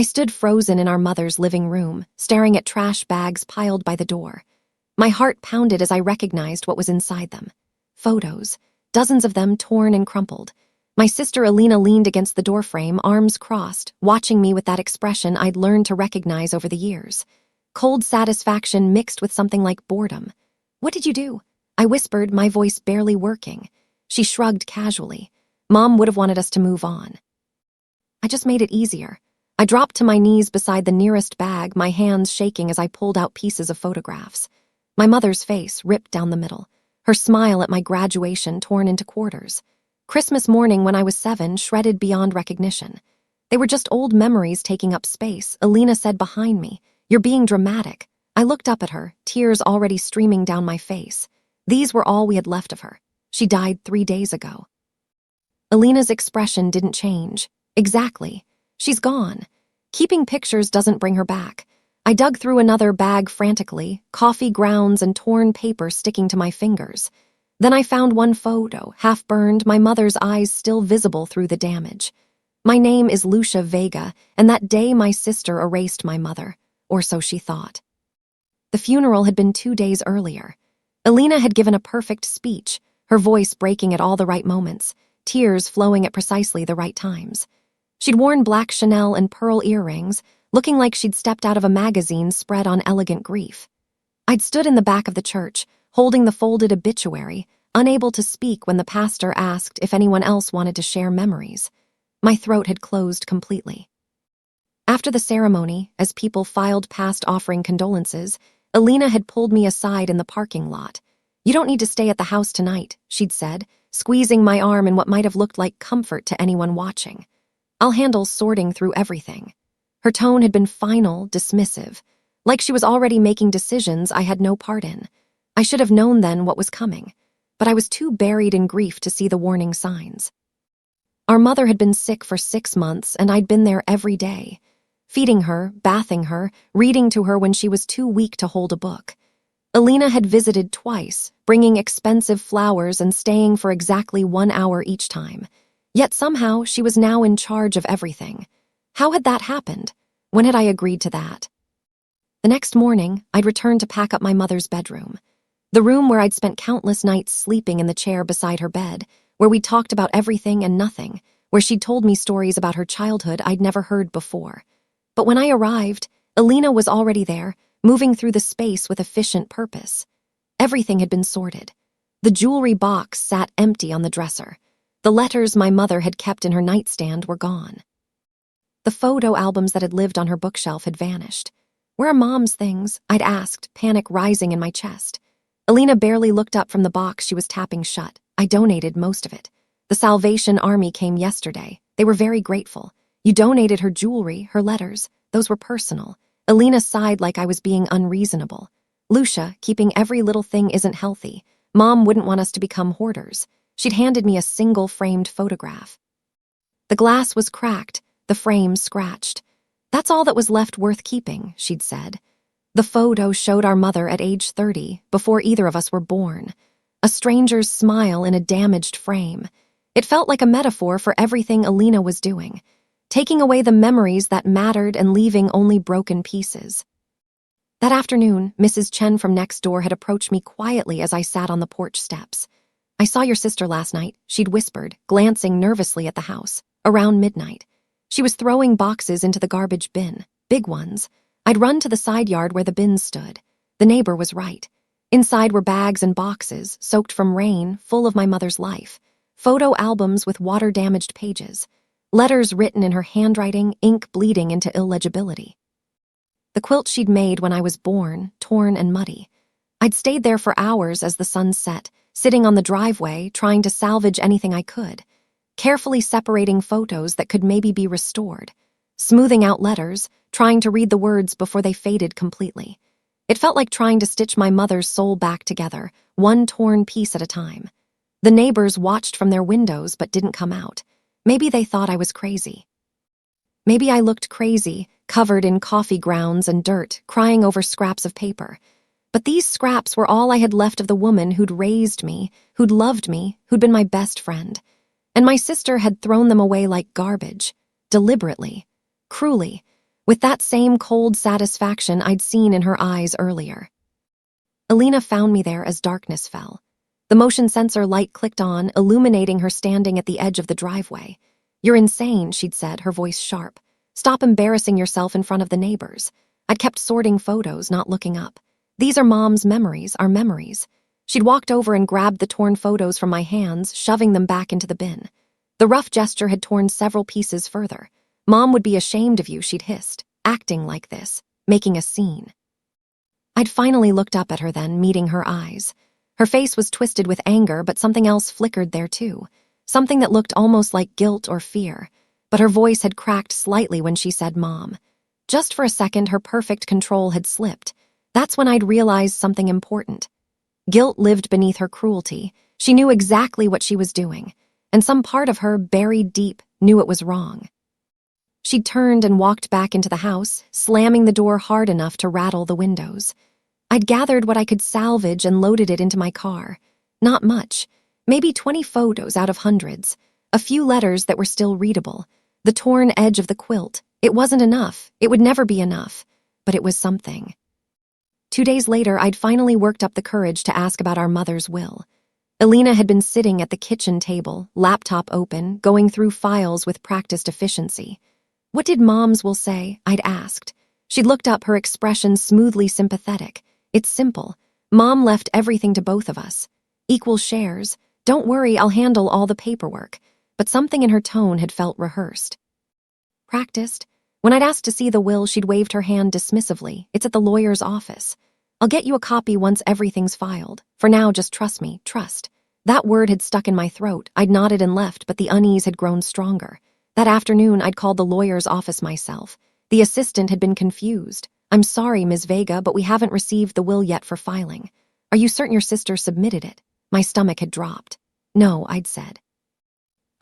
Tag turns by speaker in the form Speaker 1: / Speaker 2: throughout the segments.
Speaker 1: stood frozen in our mother's living room, staring at trash bags piled by the door. My heart pounded as I recognized what was inside them. Photos, dozens of them torn and crumpled. My sister Alina leaned against the doorframe, arms crossed, watching me with that expression I'd learned to recognize over the years. Cold satisfaction mixed with something like boredom. "What did you do?" I whispered, my voice barely working. She shrugged casually. "Mom would have wanted us to move on." "I just made it easier." I dropped to my knees beside the nearest bag, my hands shaking as I pulled out pieces of photographs. My mother's face ripped down the middle, her smile at my graduation torn into quarters. Christmas morning when I was 7 shredded beyond recognition. They were just old memories taking up space, Alina said behind me. "You're being dramatic." I looked up at her, tears already streaming down my face. These were all we had left of her. She died 3 days ago. Alina's expression didn't change. "Exactly. She's gone. Keeping pictures doesn't bring her back." I dug through another bag frantically, coffee grounds and torn paper sticking to my fingers. Then I found one photo, half-burned, my mother's eyes still visible through the damage. My name is Lucia Vega, and that day my sister erased my mother, or so she thought. The funeral had been 2 days earlier. Alina had given a perfect speech, her voice breaking at all the right moments, tears flowing at precisely the right times. She'd worn black Chanel and pearl earrings, looking like she'd stepped out of a magazine spread on elegant grief. I'd stood in the back of the church, holding the folded obituary, unable to speak when the pastor asked if anyone else wanted to share memories. My throat had closed completely. After the ceremony, as people filed past offering condolences, Alina had pulled me aside in the parking lot. "You don't need to stay at the house tonight," she'd said, squeezing my arm in what might have looked like comfort to anyone watching. "I'll handle sorting through everything." Her tone had been final, dismissive, like she was already making decisions I had no part in. I should have known then what was coming, but I was too buried in grief to see the warning signs. Our mother had been sick for 6 months, and I'd been there every day, feeding her, bathing her, reading to her when she was too weak to hold a book. Alina had visited twice, bringing expensive flowers and staying for exactly 1 hour each time. Yet somehow she was now in charge of everything. How had that happened? When had I agreed to that? The next morning, I'd returned to pack up my mother's bedroom. The room where I'd spent countless nights sleeping in the chair beside her bed, where we talked about everything and nothing, where she'd told me stories about her childhood I'd never heard before. But when I arrived, Alina was already there, moving through the space with efficient purpose. Everything had been sorted. The jewelry box sat empty on the dresser. The letters my mother had kept in her nightstand were gone. The photo albums that had lived on her bookshelf had vanished. "Where are Mom's things?" I'd asked, panic rising in my chest. Alina barely looked up from the box she was tapping shut. "I donated most of it. The Salvation Army came yesterday. They were very grateful. You donated her jewelry, her letters. Those were personal." Alina sighed like I was being unreasonable. "Lucia, keeping every little thing isn't healthy. Mom wouldn't want us to become hoarders." She'd handed me a single framed photograph. The glass was cracked, the frame scratched. "That's all that was left worth keeping," she'd said. The photo showed our mother at age 30, before either of us were born. A stranger's smile in a damaged frame. It felt like a metaphor for everything Alina was doing, taking away the memories that mattered and leaving only broken pieces. That afternoon, Mrs. Chen from next door had approached me quietly as I sat on the porch steps. "I saw your sister last night," she'd whispered, glancing nervously at the house. "Around midnight. She was throwing boxes into the garbage bin, big ones. I'd run to the side yard where the bins stood. The neighbor was right. Inside were bags and boxes, soaked from rain, full of my mother's life. Photo albums with water-damaged pages. Letters written in her handwriting, ink bleeding into illegibility. The quilt she'd made when I was born, torn and muddy. I'd stayed there for hours as the sun set, sitting on the driveway, trying to salvage anything I could. Carefully separating photos that could maybe be restored, smoothing out letters, trying to read the words before they faded completely. It felt like trying to stitch my mother's soul back together, one torn piece at a time. The neighbors watched from their windows but didn't come out. Maybe they thought I was crazy. Maybe I looked crazy, covered in coffee grounds and dirt, crying over scraps of paper. But these scraps were all I had left of the woman who'd raised me, who'd loved me, who'd been my best friend. And my sister had thrown them away like garbage, deliberately, cruelly, with that same cold satisfaction I'd seen in her eyes earlier. Alina found me there as darkness fell. The motion sensor light clicked on, illuminating her standing at the edge of the driveway. "You're insane," she'd said, her voice sharp. "Stop embarrassing yourself in front of the neighbors." I'd kept sorting photos, not looking up. "These are Mom's memories, our memories." She'd walked over and grabbed the torn photos from my hands, shoving them back into the bin. The rough gesture had torn several pieces further. "Mom would be ashamed of you," she'd hissed, "acting like this, making a scene." I'd finally looked up at her then, meeting her eyes. Her face was twisted with anger, but something else flickered there too. Something that looked almost like guilt or fear. But her voice had cracked slightly when she said Mom. Just for a second, her perfect control had slipped. That's when I'd realized something important. Guilt lived beneath her cruelty. She knew exactly what she was doing. And some part of her, buried deep, knew it was wrong. She turned and walked back into the house, slamming the door hard enough to rattle the windows. I'd gathered what I could salvage and loaded it into my car. Not much. Maybe 20 photos out of hundreds. A few letters that were still readable. The torn edge of the quilt. It wasn't enough. It would never be enough. But it was something. 2 days later, I'd finally worked up the courage to ask about our mother's will. Alina had been sitting at the kitchen table, laptop open, going through files with practiced efficiency. "What did Mom's will say?" I'd asked. She'd looked up, her expression smoothly sympathetic. "It's simple. Mom left everything to both of us. Equal shares. Don't worry, I'll handle all the paperwork." But something in her tone had felt rehearsed. Practiced. When I'd asked to see the will, she'd waved her hand dismissively. "It's at the lawyer's office. I'll get you a copy once everything's filed. For now, just trust me, trust." That word had stuck in my throat. I'd nodded and left, but the unease had grown stronger. That afternoon, I'd called the lawyer's office myself. The assistant had been confused. "I'm sorry, Ms. Vega, but we haven't received the will yet for filing." "Are you certain your sister submitted it?" My stomach had dropped. "No," I'd said.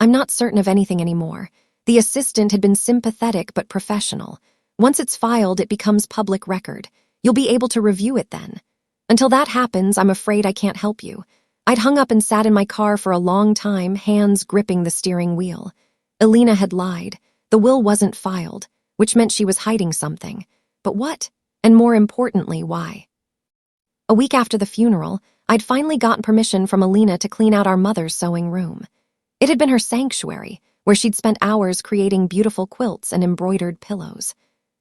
Speaker 1: "I'm not certain of anything anymore." The assistant had been sympathetic but professional. "Once it's filed, it becomes public record. You'll be able to review it then. Until that happens, I'm afraid I can't help you." I'd hung up and sat in my car for a long time, hands gripping the steering wheel. Alina had lied. The will wasn't filed, which meant she was hiding something. But what? And more importantly, why? A week after the funeral, I'd finally gotten permission from Alina to clean out our mother's sewing room. It had been her sanctuary, where she'd spent hours creating beautiful quilts and embroidered pillows.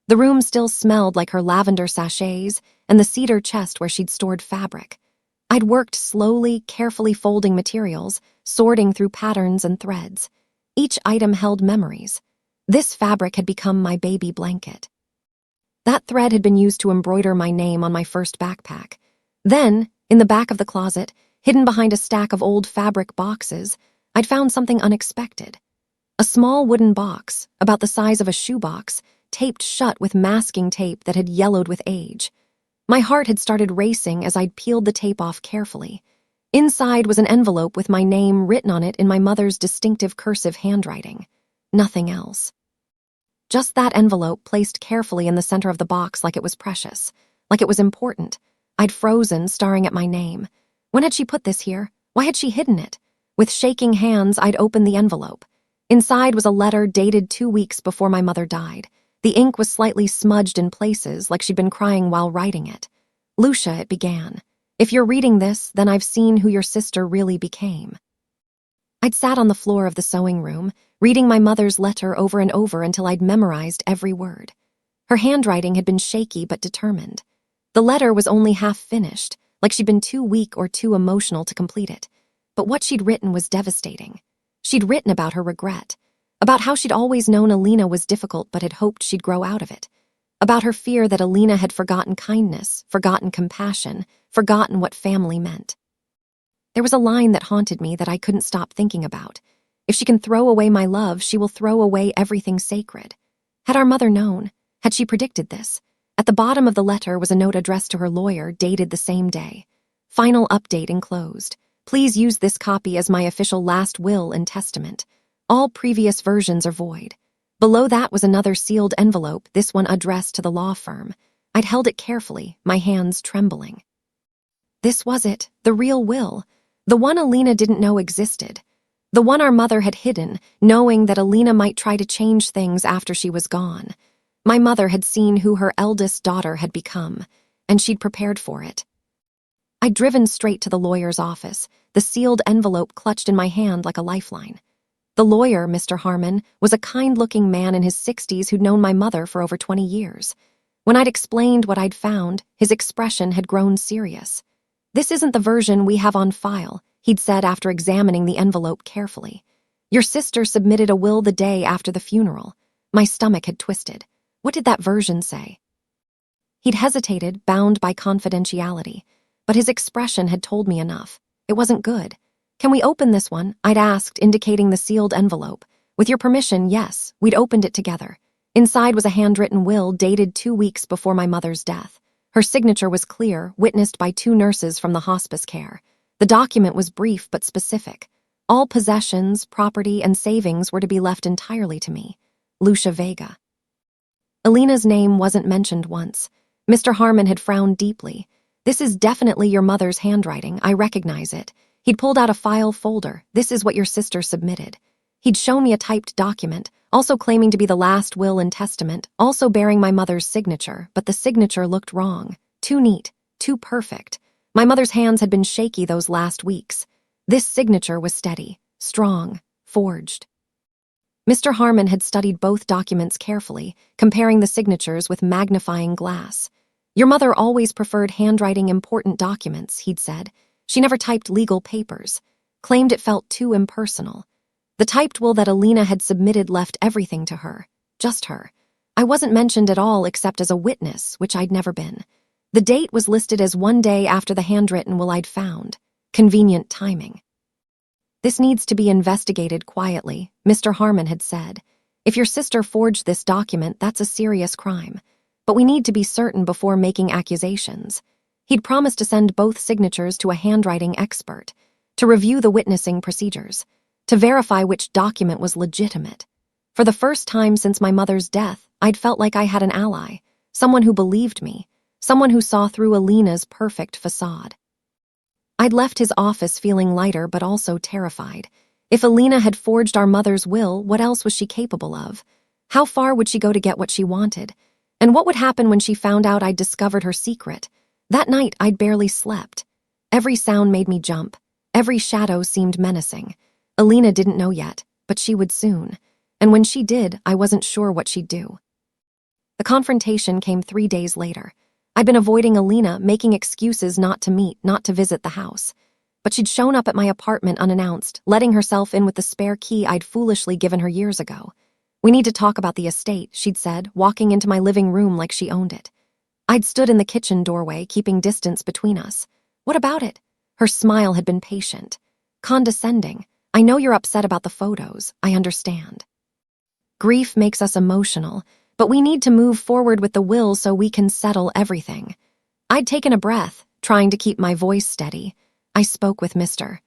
Speaker 1: The room still smelled like her lavender sachets and the cedar chest where she'd stored fabric. I'd worked slowly, carefully folding materials, sorting through patterns and threads. Each item held memories. This fabric had become my baby blanket. That thread had been used to embroider my name on my first backpack. Then, in the back of the closet, hidden behind a stack of old fabric boxes, I'd found something unexpected. A small wooden box, about the size of a shoebox, taped shut with masking tape that had yellowed with age. My heart had started racing as I'd peeled the tape off carefully. Inside was an envelope with my name written on it in my mother's distinctive cursive handwriting. Nothing else. Just that envelope placed carefully in the center of the box like it was precious, like it was important. I'd frozen, staring at my name. When had she put this here? Why had she hidden it? With shaking hands, I'd opened the envelope. Inside was a letter dated 2 weeks before my mother died. The ink was slightly smudged in places, like she'd been crying while writing it. "Lucia," it began. "If you're reading this, then I've seen who your sister really became." I'd sat on the floor of the sewing room, reading my mother's letter over and over until I'd memorized every word. Her handwriting had been shaky but determined. The letter was only half finished, like she'd been too weak or too emotional to complete it. But what she'd written was devastating. She'd written about her regret, about how she'd always known Alina was difficult but had hoped she'd grow out of it, about her fear that Alina had forgotten kindness, forgotten compassion, forgotten what family meant. There was a line that haunted me that I couldn't stop thinking about. "If she can throw away my love, she will throw away everything sacred." Had our mother known? Had she predicted this? At the bottom of the letter was a note addressed to her lawyer, dated the same day. "Final update enclosed. Please use this copy as my official last will and testament. All previous versions are void." Below that was another sealed envelope, this one addressed to the law firm. I'd held it carefully, my hands trembling. This was it, the real will. The one Alina didn't know existed. The one our mother had hidden, knowing that Alina might try to change things after she was gone. My mother had seen who her eldest daughter had become, and she'd prepared for it. I'd driven straight to the lawyer's office, the sealed envelope clutched in my hand like a lifeline. The lawyer, Mr. Harmon, was a kind-looking man in his 60s who'd known my mother for over 20 years. When I'd explained what I'd found, his expression had grown serious. "This isn't the version we have on file," he'd said after examining the envelope carefully. "Your sister submitted a will the day after the funeral." My stomach had twisted. What did that version say? He'd hesitated, bound by confidentiality, but his expression had told me enough. It wasn't good. "Can we open this one?" I'd asked, indicating the sealed envelope. "With your permission, yes." We'd opened it together. Inside was a handwritten will dated 2 weeks before my mother's death. Her signature was clear, witnessed by 2 nurses from the hospice care. The document was brief but specific. All possessions, property, and savings were to be left entirely to me. Lucia Vega. Alina's name wasn't mentioned once. Mr. Harmon had frowned deeply. "This is definitely your mother's handwriting. I recognize it." He'd pulled out a file folder. "This is what your sister submitted." He'd shown me a typed document, also claiming to be the last will and testament, also bearing my mother's signature, but the signature looked wrong. Too neat, too perfect. My mother's hands had been shaky those last weeks. This signature was steady, strong, forged. Mr. Harmon had studied both documents carefully, comparing the signatures with magnifying glass. "Your mother always preferred handwriting important documents," he'd said. "She never typed legal papers. Claimed it felt too impersonal." The typed will that Alina had submitted left everything to her. Just her. I wasn't mentioned at all except as a witness, which I'd never been. The date was listed as 1 day after the handwritten will I'd found. Convenient timing. "This needs to be investigated quietly," Mr. Harmon had said. "If your sister forged this document, that's a serious crime. But we need to be certain before making accusations." He'd promised to send both signatures to a handwriting expert, to review the witnessing procedures, to verify which document was legitimate. For the first time since my mother's death, I'd felt like I had an ally, someone who believed me, someone who saw through Alina's perfect facade. I'd left his office feeling lighter but also terrified. If Alina had forged our mother's will, what else was she capable of? How far would she go to get what she wanted? And what would happen when she found out I'd discovered her secret? That night, I'd barely slept. Every sound made me jump. Every shadow seemed menacing. Alina didn't know yet, but she would soon. And when she did, I wasn't sure what she'd do. The confrontation came 3 days later. I'd been avoiding Alina, making excuses not to meet, not to visit the house. But she'd shown up at my apartment unannounced, letting herself in with the spare key I'd foolishly given her years ago. "We need to talk about the estate," she'd said, walking into my living room like she owned it. I'd stood in the kitchen doorway, keeping distance between us. "What about it?" Her smile had been patient, condescending. "I know you're upset about the photos. I understand. Grief makes us emotional, but we need to move forward with the will so we can settle everything." I'd taken a breath, trying to keep my voice steady. I spoke with Mr.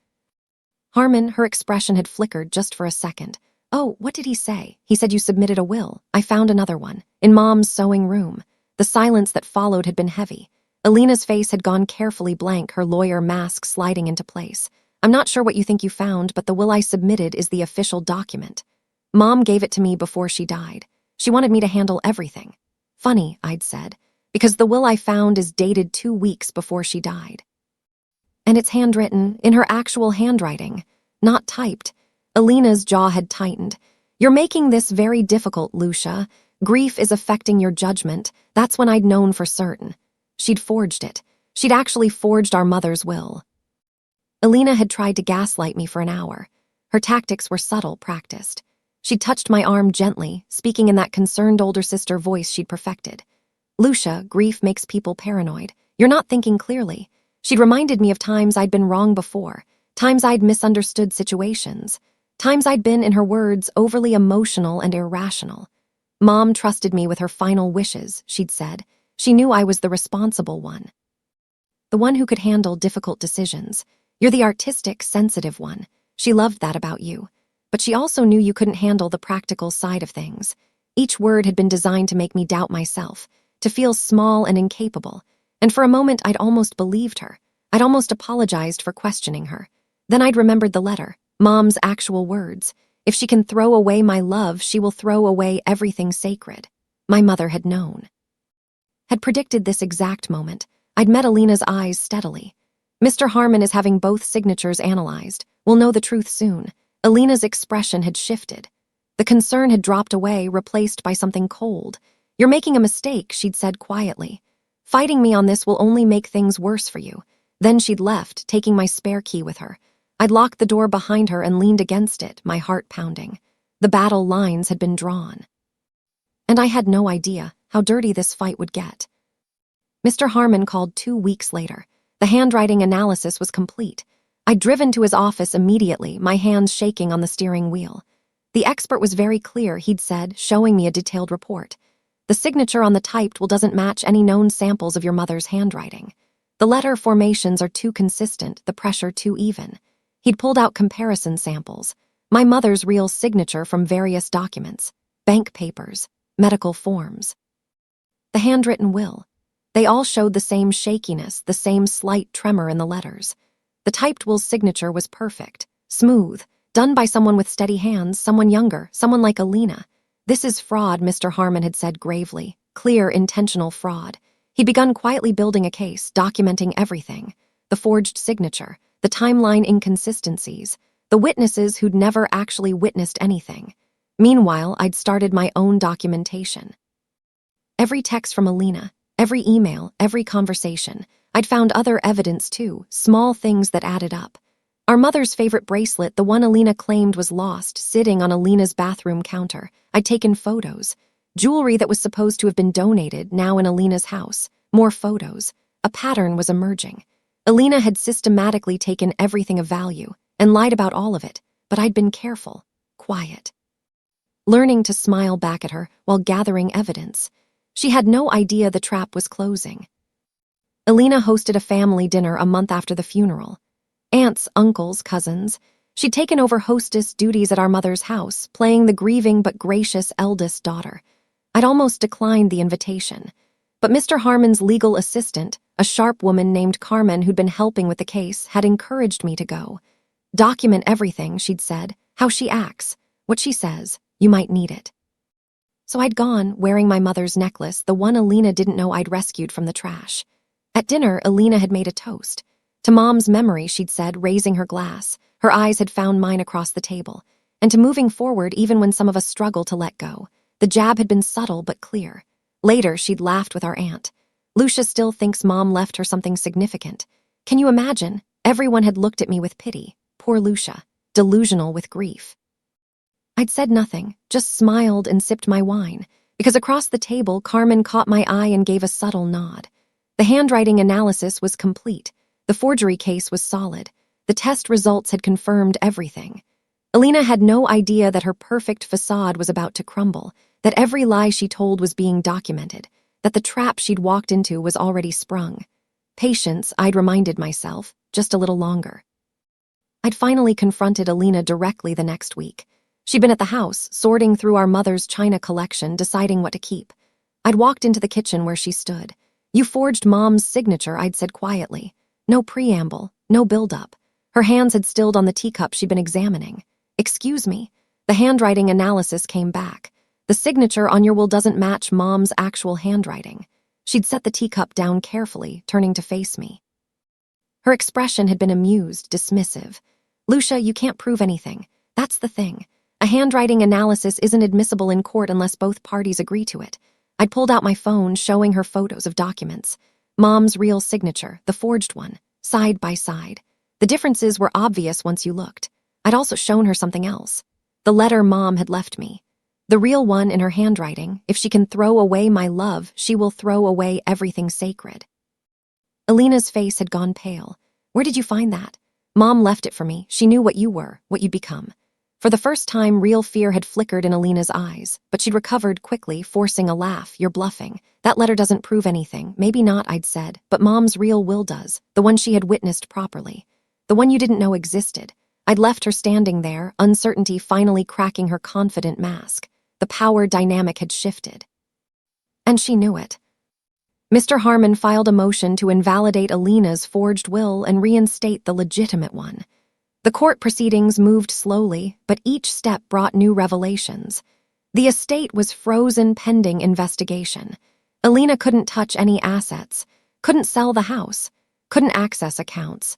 Speaker 1: Harmon. Her expression had flickered just for a second. "Oh, what did he say?" "He said you submitted a will. I found another one, in Mom's sewing room." The silence that followed had been heavy. Alina's face had gone carefully blank, her lawyer mask sliding into place. "I'm not sure what you think you found, but the will I submitted is the official document. Mom gave it to me before she died. She wanted me to handle everything." "Funny," I'd said, "because the will I found is dated 2 weeks before she died. And it's handwritten, in her actual handwriting, not typed." Alina's jaw had tightened. "You're making this very difficult, Lucia. Grief is affecting your judgment. That's when I'd known for certain." She'd forged it. She'd actually forged our mother's will. Alina had tried to gaslight me for an hour. Her tactics were subtle, practiced. She'd touched my arm gently, speaking in that concerned older sister voice she'd perfected. "Lucia, grief makes people paranoid. You're not thinking clearly." She'd reminded me of times I'd been wrong before, times I'd misunderstood situations, times I'd been, in her words, overly emotional and irrational. "Mom trusted me with her final wishes," she'd said. "She knew I was the responsible one. The one who could handle difficult decisions. You're the artistic, sensitive one. She loved that about you. But she also knew you couldn't handle the practical side of things." Each word had been designed to make me doubt myself, to feel small and incapable. And for a moment, I'd almost believed her. I'd almost apologized for questioning her. Then I'd remembered the letter, Mom's actual words. "If she can throw away my love, she will throw away everything sacred." My mother had known. Had predicted this exact moment. I'd met Alina's eyes steadily. Mr. Harmon is having both signatures analyzed. We'll know the truth soon. Alina's expression had shifted. The concern had dropped away, replaced by something cold. You're making a mistake, she'd said quietly. Fighting me on this will only make things worse for you. Then she'd left, taking my spare key with her. I'd locked the door behind her and leaned against it, my heart pounding. The battle lines had been drawn. And I had no idea how dirty this fight would get. Mr. Harmon called 2 weeks later. The handwriting analysis was complete. I'd driven to his office immediately, my hands shaking on the steering wheel. The expert was very clear, he'd said, showing me a detailed report. The signature on the typed will doesn't match any known samples of your mother's handwriting. The letter formations are too consistent, the pressure too even. He'd pulled out comparison samples. My mother's real signature from various documents, bank papers, medical forms. The handwritten will. They all showed the same shakiness, the same slight tremor in the letters. The typed will's signature was perfect, smooth, done by someone with steady hands, someone younger, someone like Alina. This is fraud, Mr. Harmon had said gravely. Clear, intentional fraud. He'd begun quietly building a case, documenting everything. The forged signature, the timeline inconsistencies, the witnesses who'd never actually witnessed anything. Meanwhile, I'd started my own documentation. Every text from Alina, every email, every conversation. I'd found other evidence too, small things that added up. Our mother's favorite bracelet, the one Alina claimed was lost, sitting on Alina's bathroom counter. I'd taken photos. Jewelry that was supposed to have been donated, now in Alina's house. More photos. A pattern was emerging. Alina had systematically taken everything of value and lied about all of it, but I'd been careful, quiet. Learning to smile back at her while gathering evidence. She had no idea the trap was closing. Alina hosted a family dinner a month after the funeral. Aunts, uncles, cousins. She'd taken over hostess duties at our mother's house, playing the grieving but gracious eldest daughter. I'd almost declined the invitation. But Mr. Harmon's legal assistant, a sharp woman named Carmen who'd been helping with the case, had encouraged me to go. Document everything, she'd said, how she acts, what she says, you might need it. So I'd gone, wearing my mother's necklace, the one Alina didn't know I'd rescued from the trash. At dinner, Alina had made a toast. To Mom's memory, she'd said, raising her glass. Her eyes had found mine across the table. And to moving forward even when some of us struggled to let go. The jab had been subtle but clear. Later, she'd laughed with our aunt. Lucia still thinks Mom left her something significant. Can you imagine? Everyone had looked at me with pity. Poor Lucia, delusional with grief. I'd said nothing, just smiled and sipped my wine, because across the table, Carmen caught my eye and gave a subtle nod. The handwriting analysis was complete. The forgery case was solid. The test results had confirmed everything. Alina had no idea that her perfect facade was about to crumble, that every lie she told was being documented, that the trap she'd walked into was already sprung. Patience, I'd reminded myself, just a little longer. I'd finally confronted Alina directly the next week. She'd been at the house, sorting through our mother's china collection, deciding what to keep. I'd walked into the kitchen where she stood. You forged Mom's signature, I'd said quietly. No preamble, no build-up. Her hands had stilled on the teacup she'd been examining. Excuse me. The handwriting analysis came back. The signature on your will doesn't match Mom's actual handwriting. She'd set the teacup down carefully, turning to face me. Her expression had been amused, dismissive. Lucia, you can't prove anything. That's the thing. A handwriting analysis isn't admissible in court unless both parties agree to it. I'd pulled out my phone, showing her photos of documents. Mom's real signature, the forged one, side by side. The differences were obvious once you looked. I'd also shown her something else. The letter Mom had left me. The real one in her handwriting. If she can throw away my love, she will throw away everything sacred. Alina's face had gone pale. Where did you find that? Mom left it for me. She knew what you were, what you'd become. For the first time, real fear had flickered in Alina's eyes, but she'd recovered quickly, forcing a laugh. You're bluffing. That letter doesn't prove anything. Maybe not, I'd said, but Mom's real will does, the one she had witnessed properly. The one you didn't know existed. I'd left her standing there, uncertainty finally cracking her confident mask. The power dynamic had shifted. And she knew it. Mr. Harmon filed a motion to invalidate Alina's forged will and reinstate the legitimate one. The court proceedings moved slowly, but each step brought new revelations. The estate was frozen pending investigation. Alina couldn't touch any assets, couldn't sell the house, couldn't access accounts.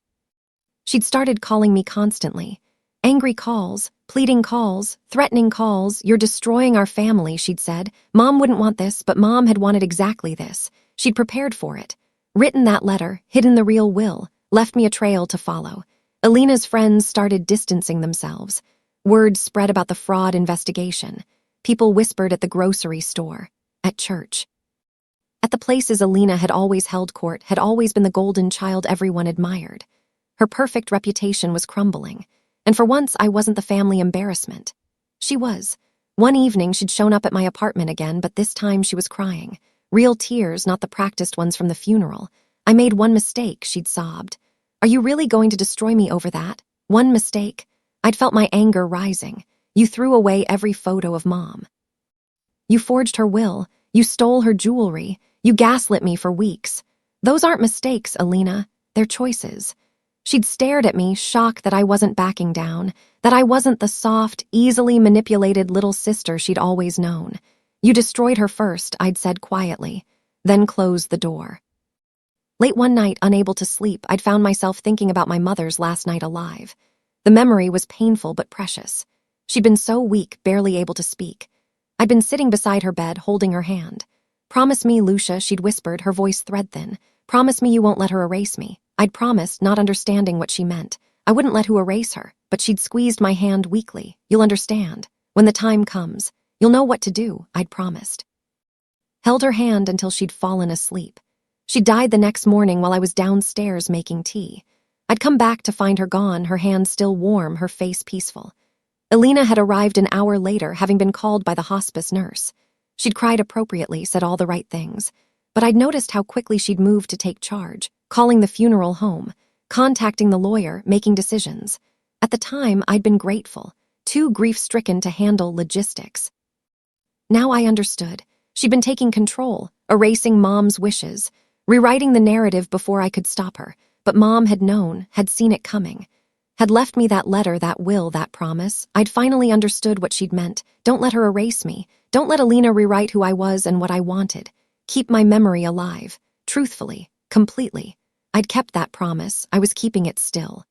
Speaker 1: She'd started calling me constantly. Angry calls, pleading calls, threatening calls. "You're destroying our family," she'd said. "Mom wouldn't want this, but Mom had wanted exactly this. She'd prepared for it. Written that letter, hidden the real will, left me a trail to follow." Alina's friends started distancing themselves. Word spread about the fraud investigation. People whispered at the grocery store, at church. At the places Alina had always held court, had always been the golden child everyone admired. Her perfect reputation was crumbling, and for once I wasn't the family embarrassment. She was. One evening she'd shown up at my apartment again, but this time she was crying. Real tears, not the practiced ones from the funeral. "I made one mistake," she'd sobbed. "Are you really going to destroy me over that? One mistake?" I'd felt my anger rising. "You threw away every photo of Mom. You forged her will. You stole her jewelry. You gaslit me for weeks. Those aren't mistakes, Alina. They're choices." She'd stared at me, shocked that I wasn't backing down, that I wasn't the soft, easily manipulated little sister she'd always known. "You destroyed her first," I'd said quietly, then closed the door. Late one night, unable to sleep, I'd found myself thinking about my mother's last night alive. The memory was painful but precious. She'd been so weak, barely able to speak. I'd been sitting beside her bed, holding her hand. "Promise me, Lucia," she'd whispered, her voice thread-thin. "Promise me you won't let her erase me." I'd promised, not understanding what she meant. I wouldn't let who erase her, but she'd squeezed my hand weakly. "You'll understand. When the time comes, you'll know what to do," I'd promised. Held her hand until she'd fallen asleep. She died the next morning while I was downstairs making tea. I'd come back to find her gone, her hand still warm, her face peaceful. Alina had arrived an hour later, having been called by the hospice nurse. She'd cried appropriately, said all the right things, but I'd noticed how quickly she'd moved to take charge, calling the funeral home, contacting the lawyer, making decisions. At the time, I'd been grateful, too grief-stricken to handle logistics. Now I understood. She'd been taking control, erasing Mom's wishes, rewriting the narrative before I could stop her. But Mom had known, had seen it coming, had left me that letter, that will, that promise. I'd finally understood what she'd meant. Don't let her erase me. Don't let Alina rewrite who I was and what I wanted. Keep my memory alive, truthfully, completely. I'd kept that promise. I was keeping it still.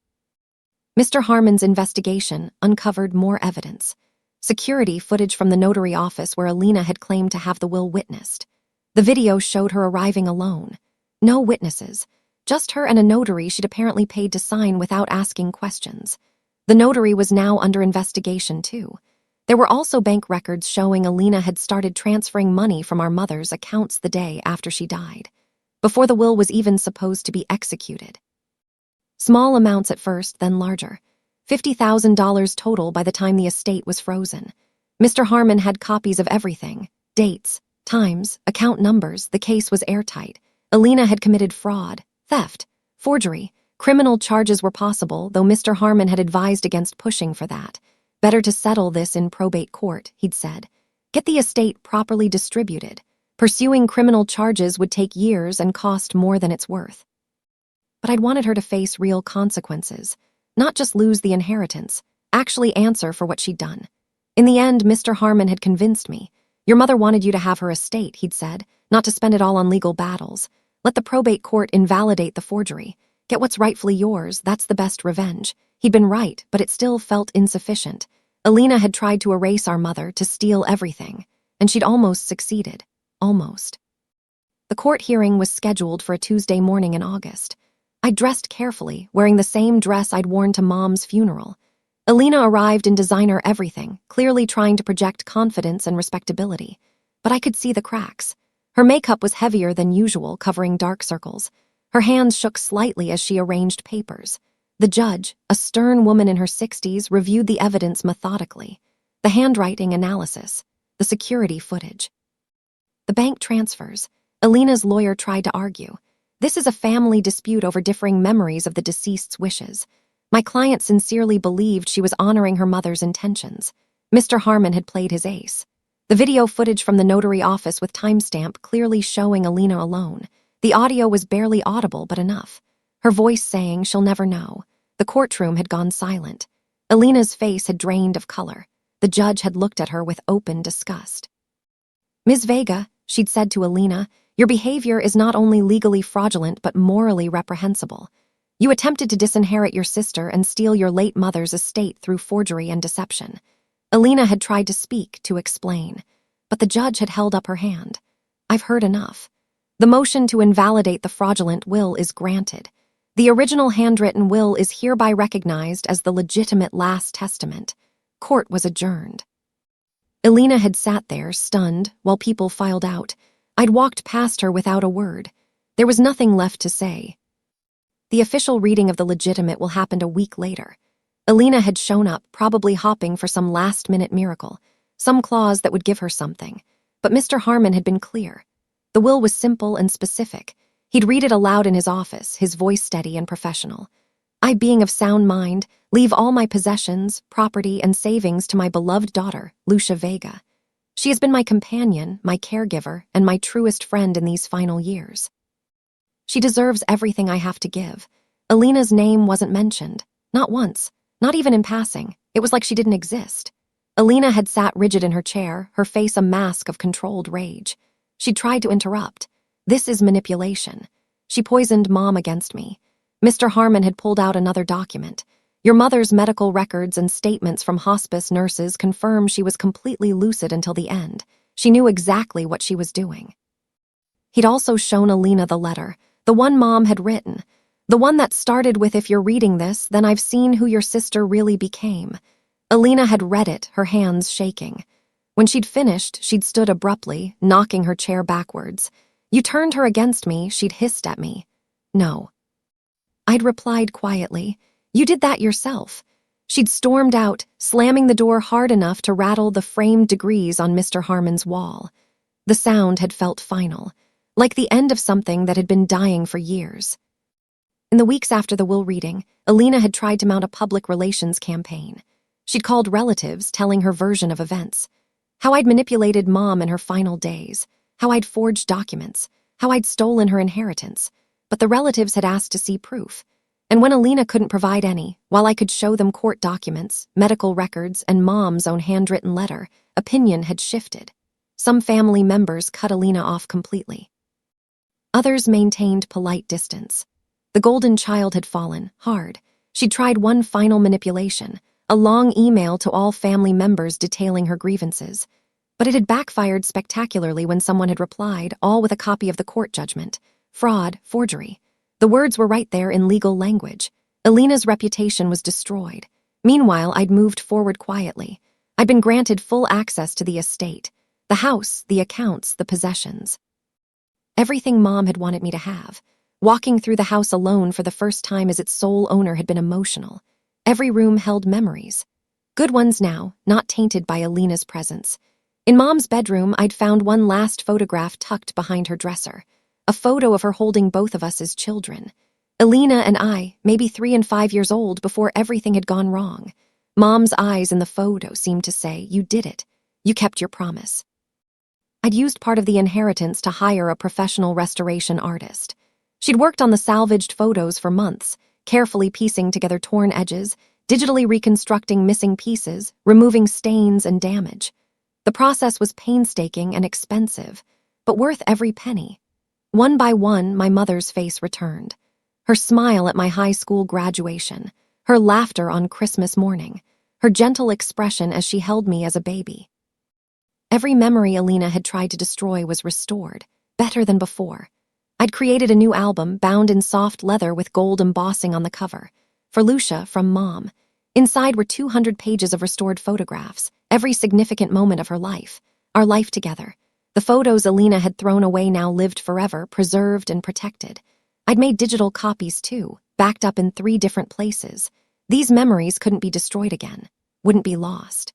Speaker 1: Mr. Harmon's investigation uncovered more evidence. Security footage from the notary office where Alina had claimed to have the will witnessed. The video showed her arriving alone. No witnesses. Just her and a notary she'd apparently paid to sign without asking questions. The notary was now under investigation, too. There were also bank records showing Alina had started transferring money from our mother's accounts the day after she died, before the will was even supposed to be executed. Small amounts at first, then larger. $50,000 total by the time the estate was frozen. Mr. Harmon had copies of everything. Dates, times, account numbers. The case was airtight. Alina had committed fraud, theft, forgery. Criminal charges were possible, though Mr. Harmon had advised against pushing for that. Better to settle this in probate court, he'd said. Get the estate properly distributed. Pursuing criminal charges would take years and cost more than it's worth. But I'd wanted her to face real consequences, not just lose the inheritance, actually answer for what she'd done. In the end, Mr. Harmon had convinced me. Your mother wanted you to have her estate, he'd said, not to spend it all on legal battles. Let the probate court invalidate the forgery. Get what's rightfully yours, that's the best revenge. He'd been right, but it still felt insufficient. Alina had tried to erase our mother, to steal everything, and she'd almost succeeded. Almost. The court hearing was scheduled for a Tuesday morning in August. I dressed carefully, wearing the same dress I'd worn to Mom's funeral. Alina arrived in designer everything, clearly trying to project confidence and respectability. But I could see the cracks. Her makeup was heavier than usual, covering dark circles. Her hands shook slightly as she arranged papers. The judge, a stern woman in her 60s, reviewed the evidence methodically. The handwriting analysis, the security footage. The bank transfers. Alina's lawyer tried to argue. This is a family dispute over differing memories of the deceased's wishes. My client sincerely believed she was honoring her mother's intentions. Mr. Harmon had played his ace. The video footage from the notary office with timestamp clearly showing Alina alone. The audio was barely audible, but enough. Her voice saying she'll never know. The courtroom had gone silent. Alina's face had drained of color. The judge had looked at her with open disgust. "Ms. Vega," she'd said to Alina, "your behavior is not only legally fraudulent but morally reprehensible. You attempted to disinherit your sister and steal your late mother's estate through forgery and deception." Alina had tried to speak, to explain, but the judge had held up her hand. "I've heard enough. The motion to invalidate the fraudulent will is granted. The original handwritten will is hereby recognized as the legitimate last testament." Court was adjourned. Alina had sat there, stunned, while people filed out. I'd walked past her without a word. There was nothing left to say. The official reading of the legitimate will happened a week later. Alina had shown up, probably hopping for some last-minute miracle, some clause that would give her something. But Mr. Harmon had been clear. The will was simple and specific. He'd read it aloud in his office, his voice steady and professional. "I, being of sound mind, leave all my possessions, property, and savings to my beloved daughter, Lucia Vega. She has been my companion, my caregiver, and my truest friend in these final years. She deserves everything I have to give." Alina's name wasn't mentioned. Not once. Not even in passing. It was like she didn't exist. Alina had sat rigid in her chair, her face a mask of controlled rage. She tried to interrupt. "This is manipulation. She poisoned Mom against me." Mr. Harmon had pulled out another document. "Your mother's medical records and statements from hospice nurses confirm she was completely lucid until the end. She knew exactly what she was doing." He'd also shown Alina the letter, the one Mom had written, the one that started with, "If you're reading this, then I've seen who your sister really became." Alina had read it, her hands shaking. When she'd finished, she'd stood abruptly, knocking her chair backwards. "You turned her against me," she'd hissed at me. "No." I'd replied quietly, "You did that yourself." She'd stormed out, slamming the door hard enough to rattle the framed degrees on Mr. Harmon's wall. The sound had felt final, like the end of something that had been dying for years. In the weeks after the will reading, Alina had tried to mount a public relations campaign. She'd called relatives, telling her version of events. How I'd manipulated Mom in her final days, how I'd forged documents, how I'd stolen her inheritance. But the relatives had asked to see proof. And when Alina couldn't provide any, while I could show them court documents, medical records, and Mom's own handwritten letter, opinion had shifted. Some family members cut Alina off completely. Others maintained polite distance. The golden child had fallen, hard. She'd tried one final manipulation, a long email to all family members detailing her grievances. But it had backfired spectacularly when someone had replied, all with a copy of the court judgment. Fraud, forgery. The words were right there in legal language. Alina's reputation was destroyed. Meanwhile, I'd moved forward quietly. I'd been granted full access to the estate, the house, the accounts, the possessions. Everything Mom had wanted me to have. Walking through the house alone for the first time as its sole owner had been emotional. Every room held memories. Good ones now, not tainted by Alina's presence. In Mom's bedroom, I'd found one last photograph tucked behind her dresser. A photo of her holding both of us as children. Alina and I, maybe 3 and 5 years old before everything had gone wrong. Mom's eyes in the photo seemed to say, "You did it. You kept your promise." I'd used part of the inheritance to hire a professional restoration artist. She'd worked on the salvaged photos for months, carefully piecing together torn edges, digitally reconstructing missing pieces, removing stains and damage. The process was painstaking and expensive, but worth every penny. One by one, my mother's face returned. Her smile at my high school graduation, her laughter on Christmas morning, her gentle expression as she held me as a baby. Every memory Alina had tried to destroy was restored, better than before. I'd created a new album, bound in soft leather with gold embossing on the cover. For Lucia, from Mom. Inside were 200 pages of restored photographs, every significant moment of her life, our life together. The photos Alina had thrown away now lived forever, preserved and protected. I'd made digital copies too, backed up in 3 different places. These memories couldn't be destroyed again, wouldn't be lost.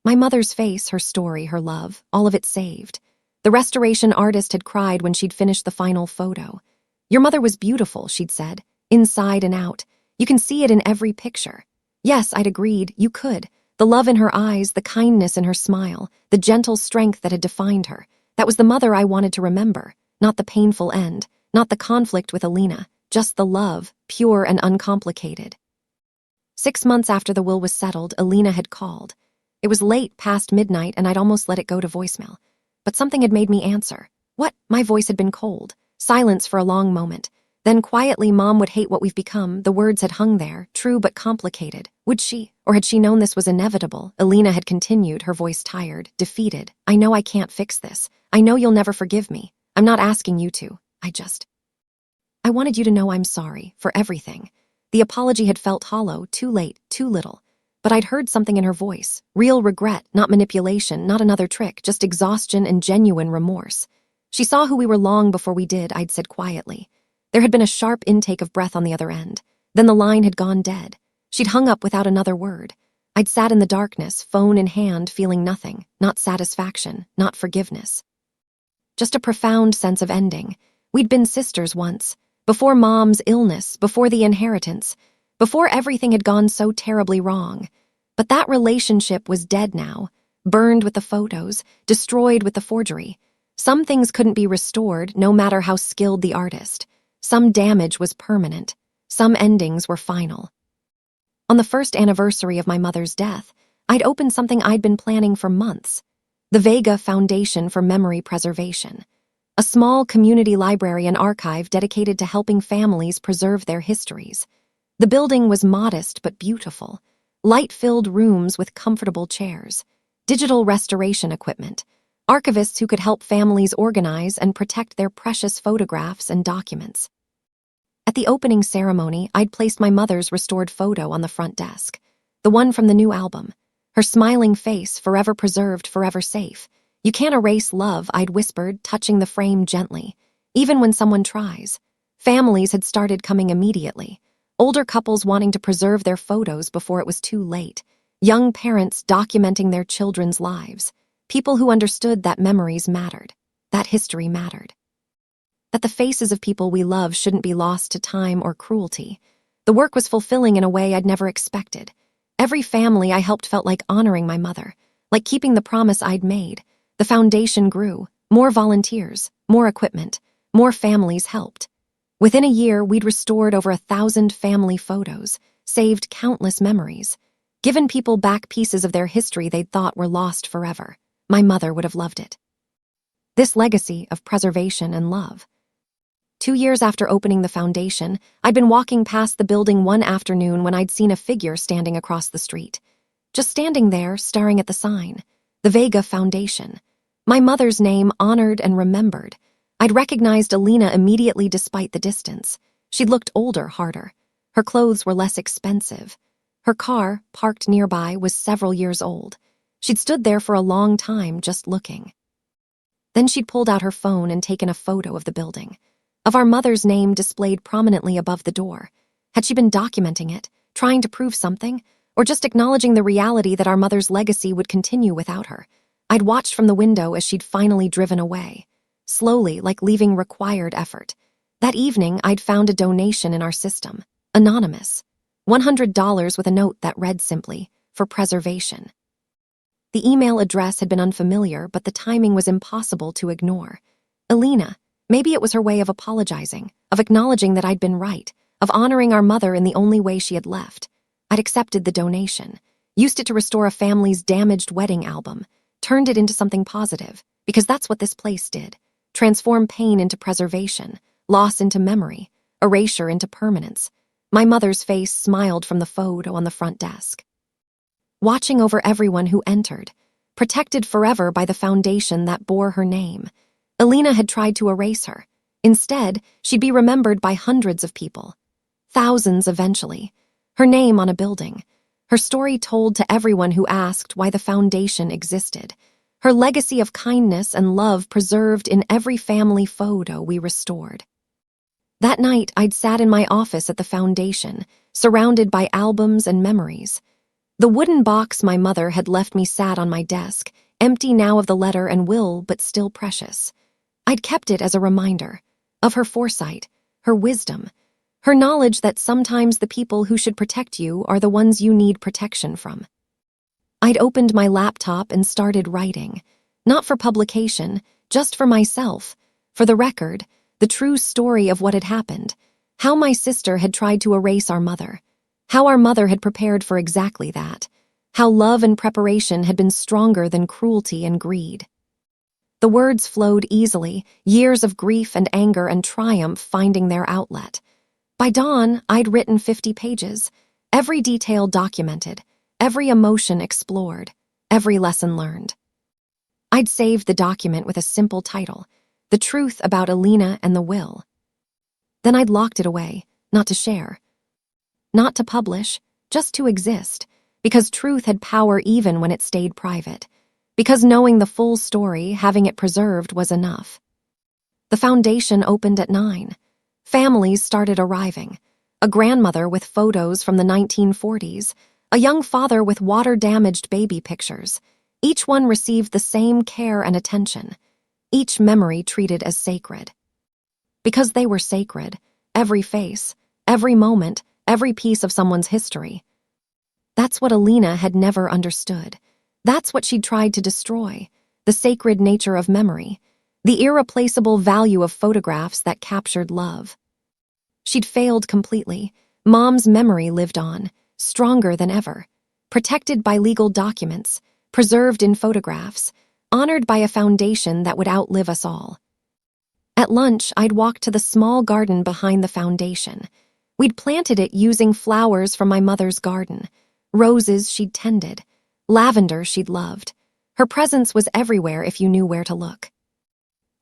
Speaker 1: My mother's face, her story, her love, all of it saved. The restoration artist had cried when she'd finished the final photo. "Your mother was beautiful," she'd said, "inside and out. You can see it in every picture." Yes, I'd agreed, you could. The love in her eyes, the kindness in her smile, the gentle strength that had defined her. That was the mother I wanted to remember, not the painful end, not the conflict with Alina, just the love, pure and uncomplicated. 6 months after the will was settled, Alina had called. It was late, past midnight, and I'd almost let it go to voicemail. But something had made me answer. What? My voice had been cold. Silence for a long moment. Then quietly, "Mom would hate what we've become." The words had hung there, true but complicated. Would she? Or had she known this was inevitable? Alina had continued, her voice tired, defeated. "I know I can't fix this. I know you'll never forgive me. I'm not asking you to. I wanted you to know I'm sorry for everything." The apology had felt hollow, too late, too little. But I'd heard something in her voice. Real regret, not manipulation, not another trick, just exhaustion and genuine remorse. "She saw who we were long before we did," I'd said quietly. There had been a sharp intake of breath on the other end. Then the line had gone dead. She'd hung up without another word. I'd sat in the darkness, phone in hand, feeling nothing. Not satisfaction, not forgiveness. Just a profound sense of ending. We'd been sisters once. Before Mom's illness, before the inheritance, before everything had gone so terribly wrong. But that relationship was dead now, burned with the photos, destroyed with the forgery. Some things couldn't be restored, no matter how skilled the artist. Some damage was permanent. Some endings were final. On the first anniversary of my mother's death, I'd opened something I'd been planning for months. The Vega Foundation for Memory Preservation. A small community library and archive dedicated to helping families preserve their histories. The building was modest but beautiful. Light-filled rooms with comfortable chairs. Digital restoration equipment. Archivists who could help families organize and protect their precious photographs and documents. At the opening ceremony, I'd placed my mother's restored photo on the front desk. The one from the new album. Her smiling face, forever preserved, forever safe. "You can't erase love," I'd whispered, touching the frame gently. Even when someone tries. Families had started coming immediately. Older couples wanting to preserve their photos before it was too late. Young parents documenting their children's lives. People who understood that memories mattered. That history mattered. That the faces of people we love shouldn't be lost to time or cruelty. The work was fulfilling in a way I'd never expected. Every family I helped felt like honoring my mother, like keeping the promise I'd made. The foundation grew. More volunteers, more equipment, more families helped. Within a year, we'd restored over 1,000 family photos, saved countless memories, given people back pieces of their history they'd thought were lost forever. My mother would have loved it. This legacy of preservation and love. 2 years after opening the foundation, I'd been walking past the building one afternoon when I'd seen a figure standing across the street. Just standing there, staring at the sign. The Vega Foundation. My mother's name honored and remembered. I'd recognized Alina immediately despite the distance. She'd looked older, harder. Her clothes were less expensive. Her car, parked nearby, was several years old. She'd stood there for a long time, just looking. Then she'd pulled out her phone and taken a photo of the building. Of our mother's name displayed prominently above the door. Had she been documenting it, trying to prove something, or just acknowledging the reality that our mother's legacy would continue without her? I'd watched from the window as she'd finally driven away. Slowly, like leaving required effort. That evening, I'd found a donation in our system. Anonymous. $100 with a note that read simply, "For preservation." The email address had been unfamiliar, but the timing was impossible to ignore. Alina. Maybe it was her way of apologizing, of acknowledging that I'd been right, of honoring our mother in the only way she had left. I'd accepted the donation, used it to restore a family's damaged wedding album, turned it into something positive, because that's what this place did. Transform pain into preservation, loss into memory, erasure into permanence. My mother's face smiled from the photo on the front desk. Watching over everyone who entered, protected forever by the foundation that bore her name. Alina had tried to erase her. Instead, she'd be remembered by hundreds of people. Thousands eventually. Her name on a building. Her story told to everyone who asked why the foundation existed. Her legacy of kindness and love preserved in every family photo we restored. That night, I'd sat in my office at the foundation, surrounded by albums and memories. The wooden box my mother had left me sat on my desk, empty now of the letter and will, but still precious. I'd kept it as a reminder of her foresight, her wisdom, her knowledge that sometimes the people who should protect you are the ones you need protection from. I'd opened my laptop and started writing, not for publication, just for myself, for the record, the true story of what had happened, how my sister had tried to erase our mother, how our mother had prepared for exactly that. how love and preparation had been stronger than cruelty and greed. The words flowed easily, years of grief and anger and triumph finding their outlet. By dawn, I'd written 50 pages, every detail documented, every emotion explored, every lesson learned. I'd saved the document with a simple title, The Truth About Alina and the Will. Then I'd locked it away, not to share, not to publish, just to exist, because truth had power even when it stayed private, because knowing the full story, having it preserved, was enough. The foundation opened at 9. Families started arriving. A grandmother with photos from the 1940s, a young father with water-damaged baby pictures. Each one received the same care and attention, each memory treated as sacred. Because they were sacred, every face, every moment, every piece of someone's history. That's what Alina had never understood. That's what she'd tried to destroy, the sacred nature of memory, the irreplaceable value of photographs that captured love. She'd failed completely. Mom's memory lived on, stronger than ever, protected by legal documents, preserved in photographs, honored by a foundation that would outlive us all. At lunch, I'd walked to the small garden behind the foundation. We'd planted it using flowers from my mother's garden, roses she'd tended, lavender she'd loved. Her presence was everywhere if you knew where to look.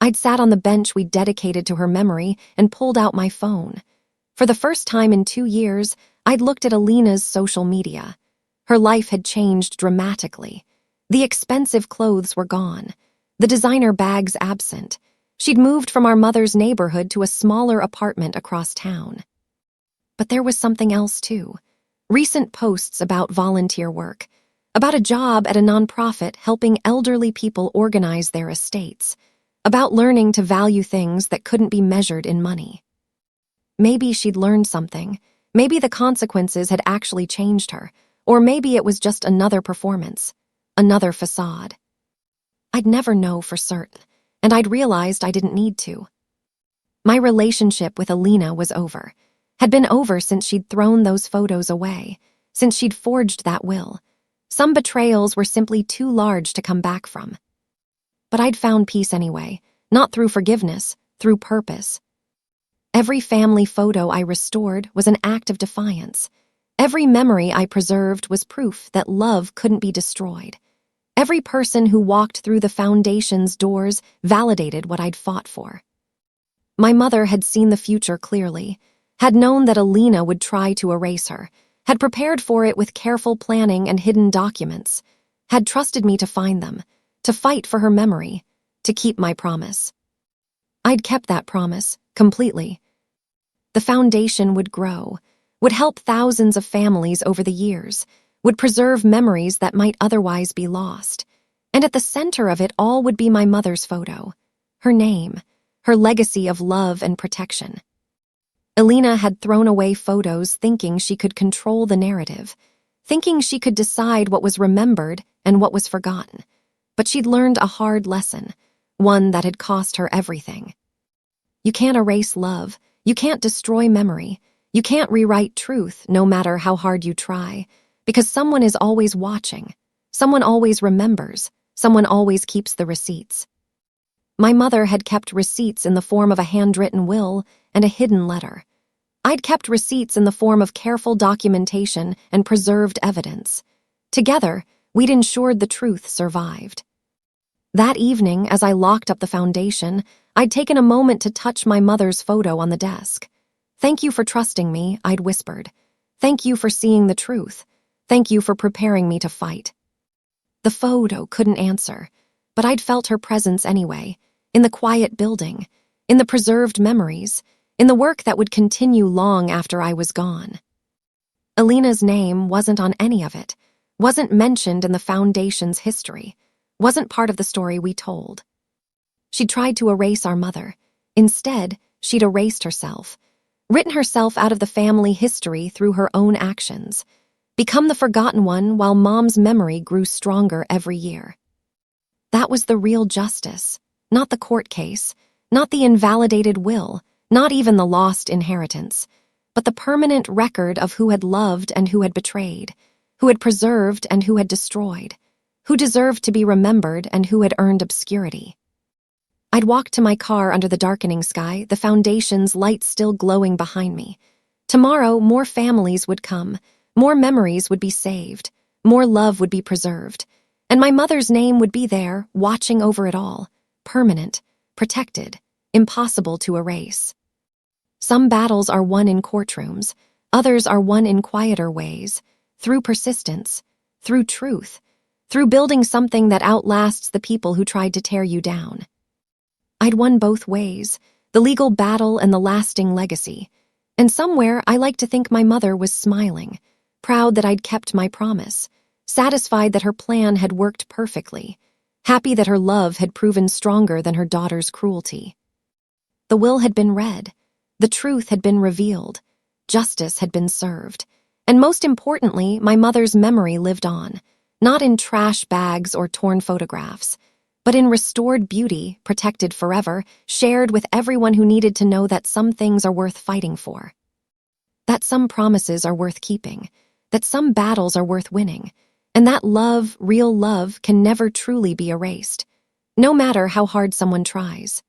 Speaker 1: I'd sat on the bench we'd dedicated to her memory and pulled out my phone. For the first time in 2 years, I'd looked at Alina's social media. Her life had changed dramatically. The expensive clothes were gone, the designer bags absent. She'd moved from our mother's neighborhood to a smaller apartment across town. But there was something else, too. Recent posts about volunteer work, about a job at a nonprofit helping elderly people organize their estates, about learning to value things that couldn't be measured in money. Maybe she'd learned something. Maybe the consequences had actually changed her, or maybe it was just another performance, another facade. I'd never know for certain, and I'd realized I didn't need to. My relationship with Alina was over, had been over since she'd thrown those photos away, since she'd forged that will. Some betrayals were simply too large to come back from. But I'd found peace anyway, not through forgiveness, through purpose. Every family photo I restored was an act of defiance. Every memory I preserved was proof that love couldn't be destroyed. Every person who walked through the foundation's doors validated what I'd fought for. My mother had seen the future clearly, had known that Alina would try to erase her, had prepared for it with careful planning and hidden documents, had trusted me to find them, to fight for her memory, to keep my promise. I'd kept that promise, completely. The foundation would grow, would help thousands of families over the years, would preserve memories that might otherwise be lost. And at the center of it all would be my mother's photo, her name, her legacy of love and protection. Alina had thrown away photos thinking she could control the narrative, thinking she could decide what was remembered and what was forgotten. But she'd learned a hard lesson, one that had cost her everything. You can't erase love, you can't destroy memory, you can't rewrite truth no matter how hard you try, because someone is always watching, someone always remembers, someone always keeps the receipts. My mother had kept receipts in the form of a handwritten will and a hidden letter. I'd kept receipts in the form of careful documentation and preserved evidence. Together, we'd ensured the truth survived. That evening, as I locked up the foundation, I'd taken a moment to touch my mother's photo on the desk. "Thank you for trusting me," I'd whispered. "Thank you for seeing the truth. Thank you for preparing me to fight." The photo couldn't answer, but I'd felt her presence anyway, in the quiet building, in the preserved memories, in the work that would continue long after I was gone. Alina's name wasn't on any of it, wasn't mentioned in the foundation's history, wasn't part of the story we told. She'd tried to erase our mother. Instead, she'd erased herself, written herself out of the family history through her own actions, become the forgotten one while Mom's memory grew stronger every year. That was the real justice, not the court case, not the invalidated will, not even the lost inheritance, but the permanent record of who had loved and who had betrayed, who had preserved and who had destroyed, who deserved to be remembered and who had earned obscurity. I'd walk to my car under the darkening sky, the foundation's light still glowing behind me. Tomorrow, more families would come, more memories would be saved, more love would be preserved, and my mother's name would be there, watching over it all, permanent, protected, impossible to erase. Some battles are won in courtrooms, others are won in quieter ways, through persistence, through truth, through building something that outlasts the people who tried to tear you down. I'd won both ways, the legal battle and the lasting legacy, and somewhere I like to think my mother was smiling, proud that I'd kept my promise, satisfied that her plan had worked perfectly, happy that her love had proven stronger than her daughter's cruelty. The will had been read, the truth had been revealed, justice had been served, and most importantly, my mother's memory lived on, not in trash bags or torn photographs, but in restored beauty, protected forever, shared with everyone who needed to know that some things are worth fighting for, that some promises are worth keeping, that some battles are worth winning, and that love, real love, can never truly be erased, no matter how hard someone tries.